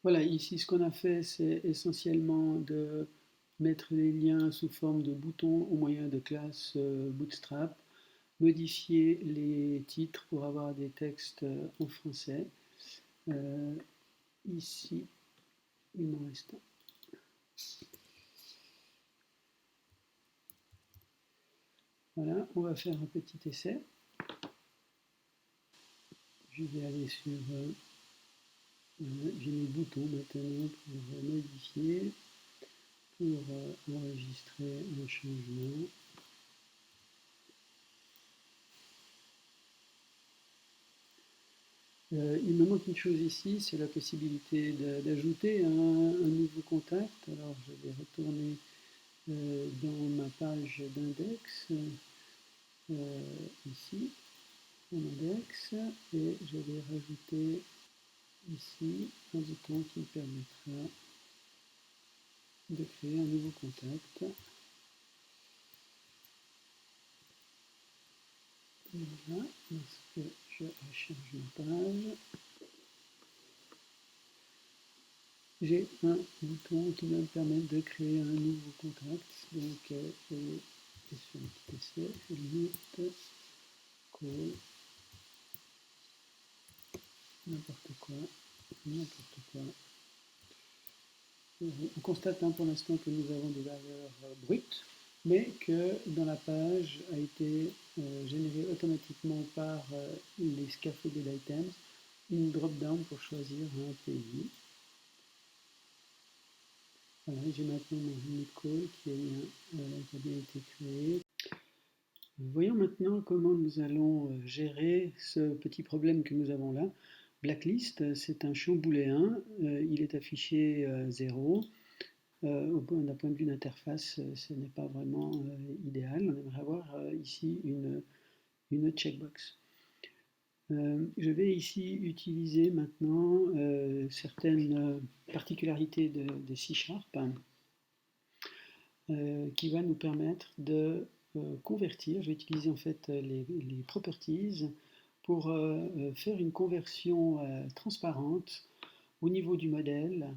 Voilà, ici ce qu'on a fait, c'est essentiellement de mettre les liens sous forme de boutons au moyen de classes Bootstrap, modifier les titres pour avoir des textes en français. Euh, Ici, il m'en reste un. Voilà, on va faire un petit essai. Je vais aller sur j'ai mes boutons maintenant pour modifier, pour enregistrer un changement. Il me manque une chose ici, c'est la possibilité d'ajouter un nouveau contact. Alors je vais retourner dans ma page d'index, ici, mon index, et je vais rajouter ici un bouton qui me permettra de créer un nouveau contact. Voilà, lorsque je recharge ma page, j'ai un bouton qui va me permettre de créer un nouveau contact. Donc, je vais sur un petit essai, je limite, call, n'importe quoi, n'importe quoi. On constate pour l'instant que nous avons des valeurs brutes, mais que dans la page a été générée automatiquement par les scaffolded items une drop-down pour choisir un pays. Voilà, j'ai maintenant mon unit call qui a bien été créé. Voyons maintenant comment nous allons gérer ce petit problème que nous avons là. Blacklist, c'est un champ booléen, il est affiché 0. D'un point de vue d'interface, ce n'est pas vraiment idéal. On aimerait avoir ici une checkbox. Je vais ici utiliser maintenant certaines particularités de C Sharp qui va nous permettre de convertir. Je vais utiliser en fait les properties pour faire une conversion transparente au niveau du modèle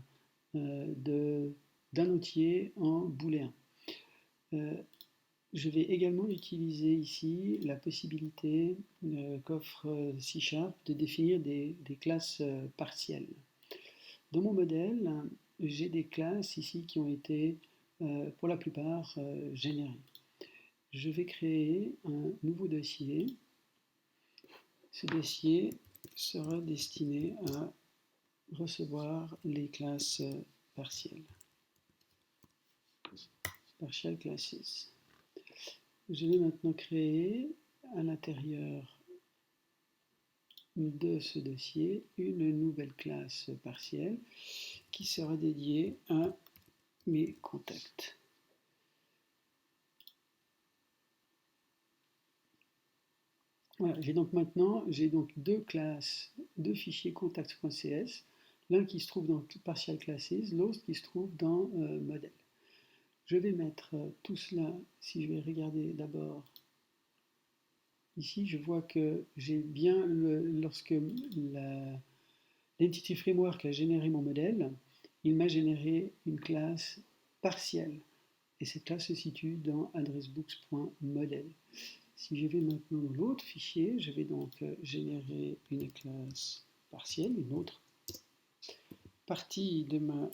d'un entier en booléen. Je vais également utiliser ici la possibilité qu'offre C# de définir des classes partielles. Dans mon modèle, j'ai des classes ici qui ont été pour la plupart générées. Je vais créer un nouveau dossier. Ce dossier sera destiné à recevoir les classes partielles. Partial classes. Je vais maintenant créer à l'intérieur de ce dossier une nouvelle classe partielle qui sera dédiée à mes contacts. Voilà, j'ai donc deux classes, deux fichiers contacts.cs, l'un qui se trouve dans partial classes, l'autre qui se trouve dans modèle. Je vais mettre tout cela, si je vais regarder d'abord, ici je vois que j'ai bien, lorsque l'Entity Framework a généré mon modèle, il m'a généré une classe partielle. Et cette classe se situe dans addressbooks.model. Si je vais maintenant dans l'autre fichier, je vais donc générer une classe partielle, une autre partie de ma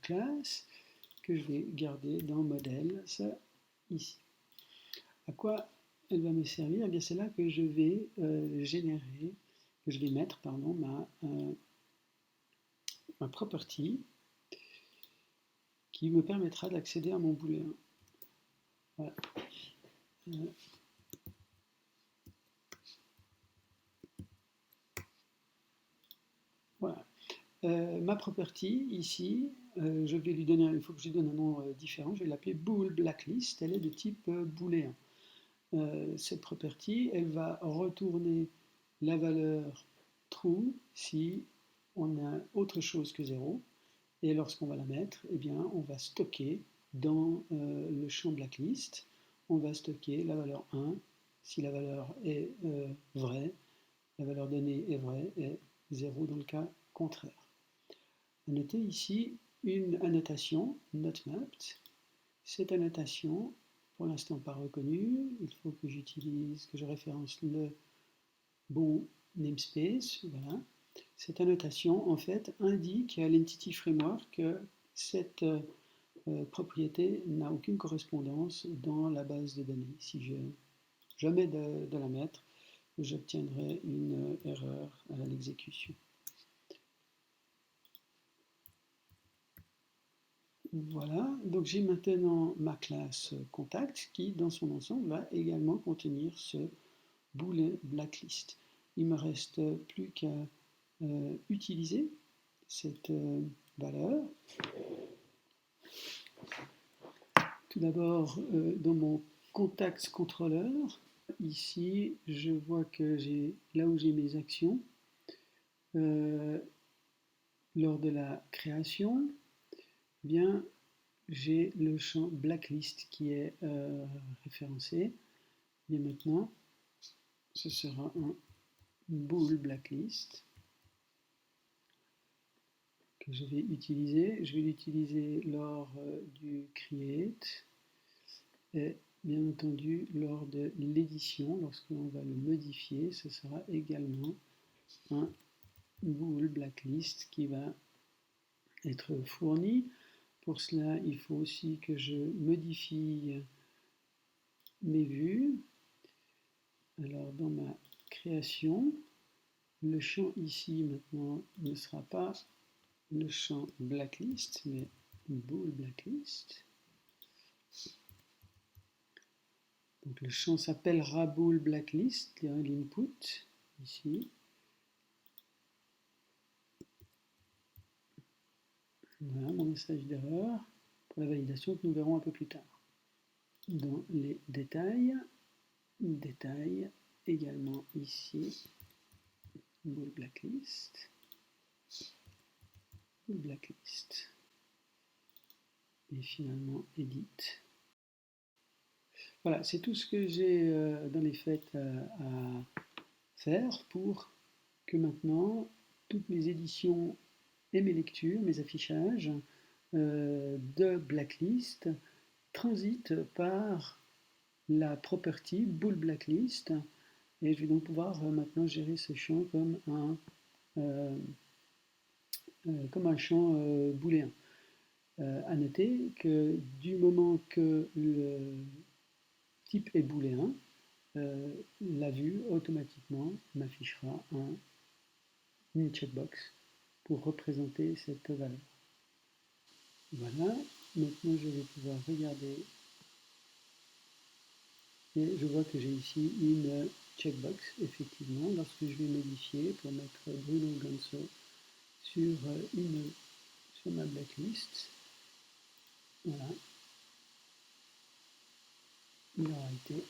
classe que je vais garder dans modèle, ça ici. À quoi elle va me servir? Eh bien, c'est là que je vais générer, que je vais mettre pardon, ma property qui me permettra d'accéder à mon booléen. Voilà. Voilà. Ma property, ici, je vais lui donner, il faut que je lui donne un nom différent, je vais l'appeler bool blacklist, elle est de type booléen. Cette property, elle va retourner la valeur true si on a autre chose que 0, et lorsqu'on va la mettre, eh bien, on va stocker dans le champ blacklist, on va stocker la valeur 1 si la valeur est vraie, la valeur donnée est vraie, et 0 dans le cas contraire. À noter ici une annotation, NotMapped. Cette annotation, pour l'instant pas reconnue, il faut que que je référence le bon namespace. Voilà. Cette annotation, en fait, indique à l'Entity Framework que cette propriété n'a aucune correspondance dans la base de données. Si je mets de la mettre, j'obtiendrai une erreur à l'exécution. Voilà, donc j'ai maintenant ma classe contact qui, dans son ensemble, va également contenir ce boolean blacklist. Il ne me reste plus qu'à utiliser cette valeur. Tout d'abord, dans mon contact controller, ici, je vois que là où j'ai mes actions, lors de la création, bien, j'ai le champ blacklist qui est référencé. Et maintenant, ce sera un bool blacklist que je vais utiliser. Je vais l'utiliser lors du create et bien entendu lors de l'édition, lorsque l'on va le modifier, ce sera également un bool blacklist qui va être fourni. Pour cela, il faut aussi que je modifie mes vues. Alors dans ma création, le champ ici maintenant ne sera pas le champ blacklist, mais bool blacklist. Donc le champ s'appellera bool blacklist, l'input ici. Voilà mon message d'erreur pour la validation que nous verrons un peu plus tard. Dans les détails également ici, bool blacklist, et finalement edit. Voilà, c'est tout ce que j'ai dans les faits à faire pour que maintenant toutes mes éditions et mes lectures, mes affichages de blacklist transitent par la property bool blacklist et je vais donc pouvoir maintenant gérer ce champ comme un champ booléen. À noter que du moment que le type est booléen, la vue automatiquement m'affichera une checkbox pour représenter cette valeur. Voilà, maintenant je vais pouvoir regarder et je vois que j'ai ici une checkbox, effectivement, lorsque je vais modifier pour mettre Bruno Ganso sur ma blacklist. Voilà, il aura été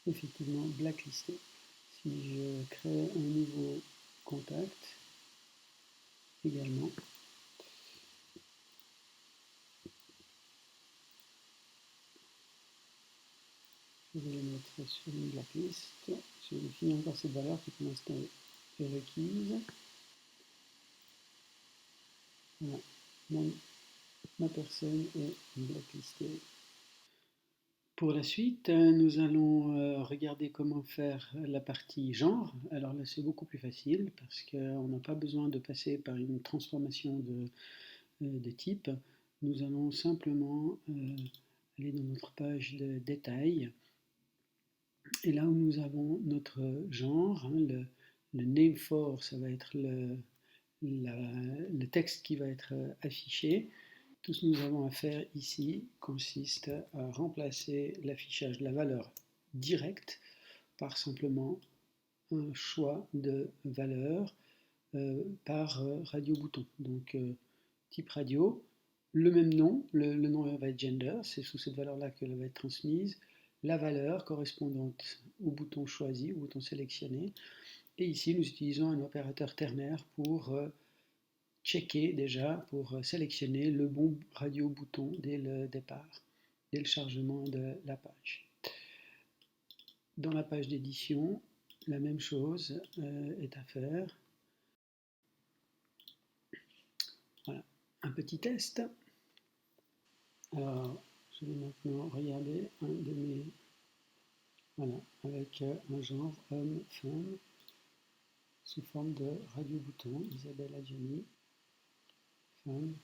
effectivement blacklisté. Si je crée un nouveau contact également, je vais le mettre sur une blacklist. Je vais définir encore cette valeur qui pour l'instant est requise. Voilà, ma personne est blacklistée. Pour la suite, nous allons regarder comment faire la partie genre. Alors là, c'est beaucoup plus facile parce qu'on n'a pas besoin de passer par une transformation de type. Nous allons simplement aller dans notre page de détails. Et là où nous avons notre genre, le name for, ça va être le texte qui va être affiché. Tout ce que nous avons à faire ici consiste à remplacer l'affichage de la valeur directe par simplement un choix de valeur par radio bouton. Donc type radio, le même nom, le nom va être gender, c'est sous cette valeur-là qu'elle va être transmise, la valeur correspondante au bouton choisi, au bouton sélectionné, et ici nous utilisons un opérateur ternaire pour checker déjà, pour sélectionner le bon radio bouton dès le départ, dès le chargement de la page. Dans la page d'édition, la même chose est à faire. Voilà, un petit test. Alors, je vais maintenant regarder un de mes... Voilà, avec un genre homme-femme sous forme de radio-bouton, Isabelle Adjani, femme,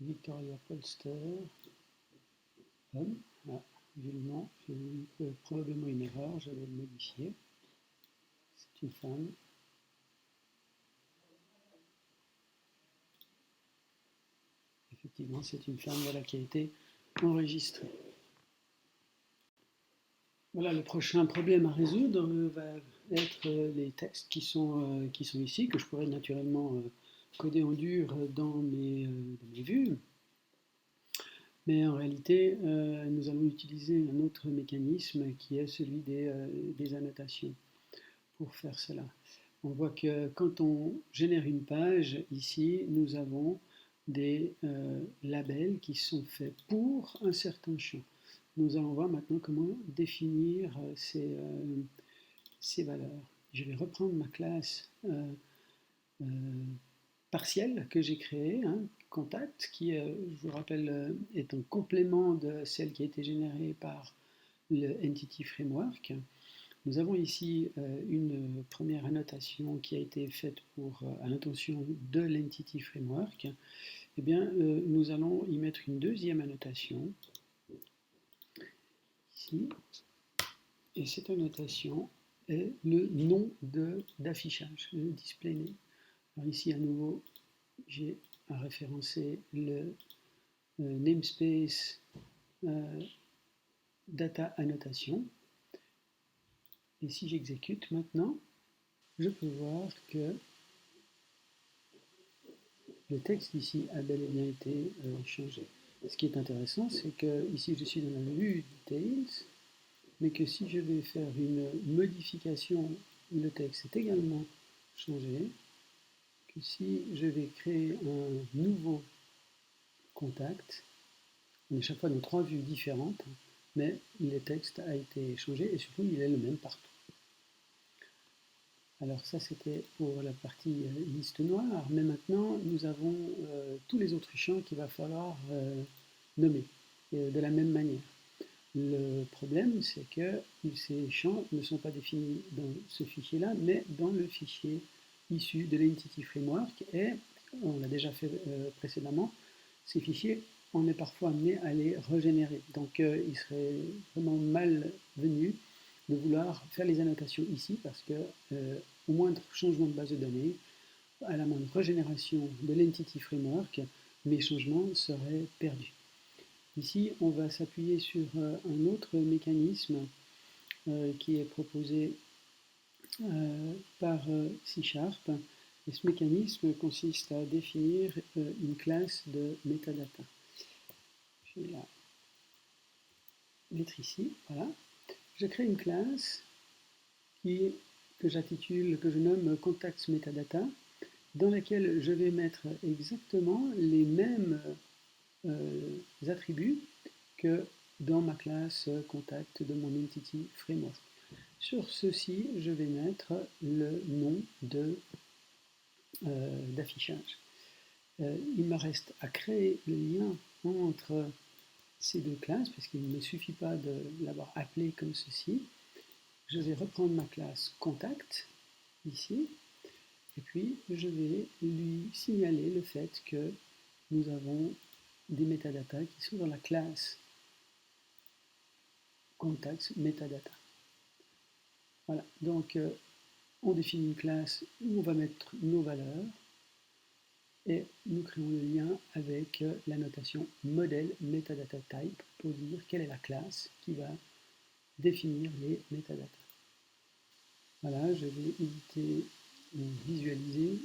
Victoria Polster, homme. Voilà, vu le nom, j'ai eu probablement une erreur, je vais le modifier. C'est une femme. Effectivement, c'est une femme, voilà, qui a été enregistrée. Voilà, le prochain problème à résoudre va être les textes qui sont ici, que je pourrais naturellement coder en dur dans mes vues. Mais en réalité, nous allons utiliser un autre mécanisme qui est celui des annotations pour faire cela. On voit que quand on génère une page, ici, nous avons des labels qui sont faits pour un certain champ. Nous allons voir maintenant comment définir ces valeurs. Je vais reprendre ma classe partielle que j'ai créée, hein, contact, qui, je vous rappelle, est un complément de celle qui a été générée par le Entity Framework. Nous avons ici une première annotation qui a été faite à l'intention de l'Entity Framework. Eh bien, nous allons y mettre une deuxième annotation, ici, et cette annotation est le nom d'affichage, le display name. Alors ici, à nouveau, j'ai à référencer le namespace data annotation. Et si j'exécute maintenant, je peux voir que le texte ici a bel et bien été changé. Ce qui est intéressant, c'est que ici je suis dans la vue Details, mais que si je vais faire une modification, le texte est également changé. Que si je vais créer un nouveau contact, on est chaque fois dans 3 vues différentes, mais le texte a été changé et surtout il est le même partout. Alors ça c'était pour la partie liste noire, mais maintenant nous avons tous les autres champs qu'il va falloir nommer de la même manière. Le problème c'est que ces champs ne sont pas définis dans ce fichier-là, mais dans le fichier issu de l'Entity Framework, et on l'a déjà fait précédemment, ces fichiers on est parfois amené à les régénérer. Donc il serait vraiment malvenu de vouloir faire les annotations ici parce que au moindre changement de base de données, à la moindre régénération de l'Entity Framework, mes changements seraient perdus. Ici, on va s'appuyer sur un autre mécanisme qui est proposé par C#. Et ce mécanisme consiste à définir une classe de metadata. Je vais la mettre ici, voilà. Je crée une classe que je nomme Contacts Metadata, dans laquelle je vais mettre exactement les mêmes attributs que dans ma classe Contact de mon Entity Framework. Sur ceci, je vais mettre le nom d'affichage. Il me reste à créer le lien entre ces deux classes, parce qu'il ne me suffit pas de l'avoir appelé comme ceci. Je vais reprendre ma classe Contact, ici, et puis je vais lui signaler le fait que nous avons des métadatas qui sont dans la classe Contacts Metadata. Voilà, donc on définit une classe où on va mettre nos valeurs, et nous créons le lien avec la notation modèle metadata type pour dire quelle est la classe qui va définir les métadatas. Voilà, je vais éditer ou visualiser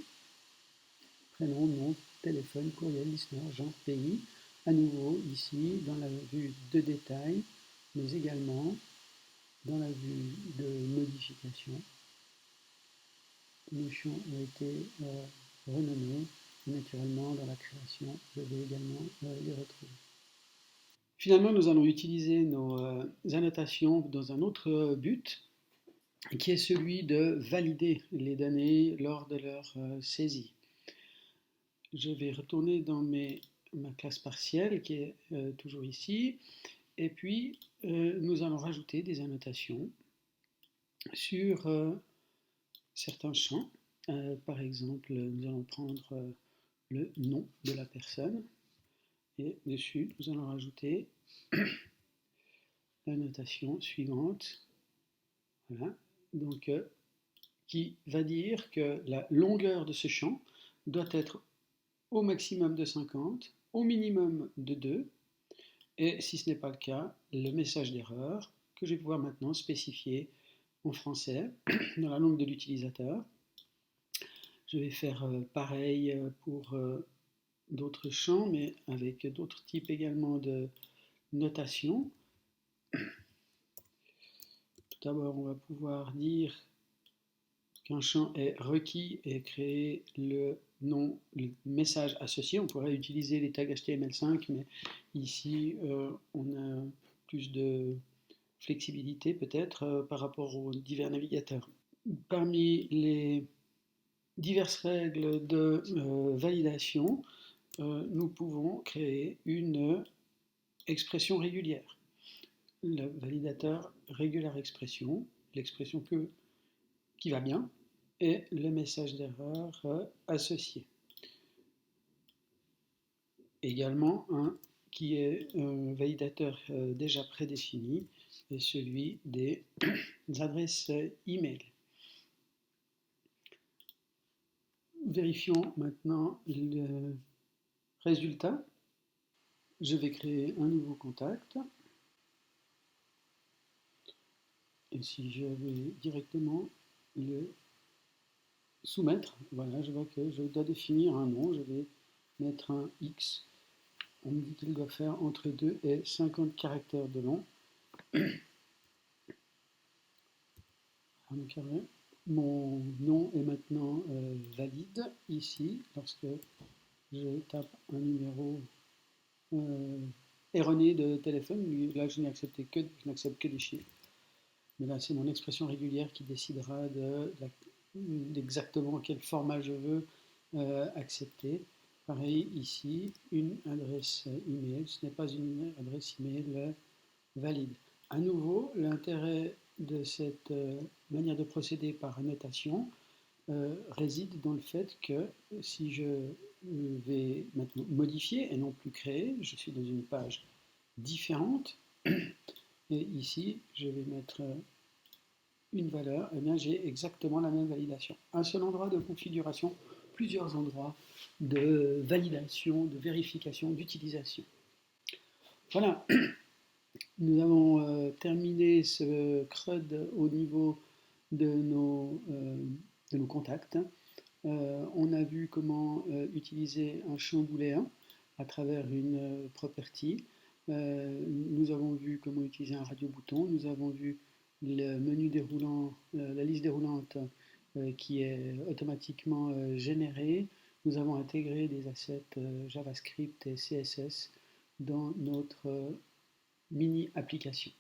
prénom, nom, téléphone, courriel, listener, genre, pays. À nouveau, ici, dans la vue de détail, mais également dans la vue de modification. Nos champs ont été renommés. Naturellement, dans la création, je vais également les retrouver. Finalement, nous allons utiliser nos annotations dans un autre but, qui est celui de valider les données lors de leur saisie. Je vais retourner dans ma classe partielle qui est toujours ici, et puis nous allons rajouter des annotations sur certains champs. Par exemple, nous allons prendre le nom de la personne, et dessus nous allons rajouter la notation suivante, voilà, donc qui va dire que la longueur de ce champ doit être au maximum de 50, au minimum de 2, et si ce n'est pas le cas, le message d'erreur que je vais pouvoir maintenant spécifier en français dans la langue de l'utilisateur. Je vais faire pareil pour d'autres champs, mais avec d'autres types également de notation. Tout d'abord, on va pouvoir dire qu'un champ est requis et créer le message associé. On pourrait utiliser les tags HTML5, mais ici, on a plus de flexibilité peut-être par rapport aux divers navigateurs. Parmi les diverses règles de validation, nous pouvons créer une expression régulière. Le validateur regular expression, l'expression qui va bien, et le message d'erreur associé. Également un qui est un validateur déjà prédéfini, et celui des adresses email. Vérifions maintenant le résultat. Je vais créer un nouveau contact. Et si je vais directement le soumettre, voilà, je vois que je dois définir un nom. Je vais mettre un X. On me dit qu'il doit faire entre 2 et 50 caractères de long. Mon nom est maintenant valide ici, lorsque je tape un numéro erroné de téléphone. Là, je n'accepte que des chiffres. Mais là, c'est mon expression régulière qui décidera d'exactement quel format je veux accepter. Pareil ici, une adresse email, ce n'est pas une adresse email valide. À nouveau, l'intérêt de cette manière de procéder par annotation réside dans le fait que si je vais maintenant modifier et non plus créer, je suis dans une page différente, et ici je vais mettre une valeur, et bien j'ai exactement la même validation. Un seul endroit de configuration, plusieurs endroits de validation, de vérification, d'utilisation. Voilà, nous avons terminé ce CRUD au niveau de nos contacts. On a vu comment utiliser un champ booléen à travers une property. Nous avons vu comment utiliser un radio-bouton. Nous avons vu le menu déroulant, la liste déroulante qui est automatiquement générée. Nous avons intégré des assets JavaScript et CSS dans notre mini-application.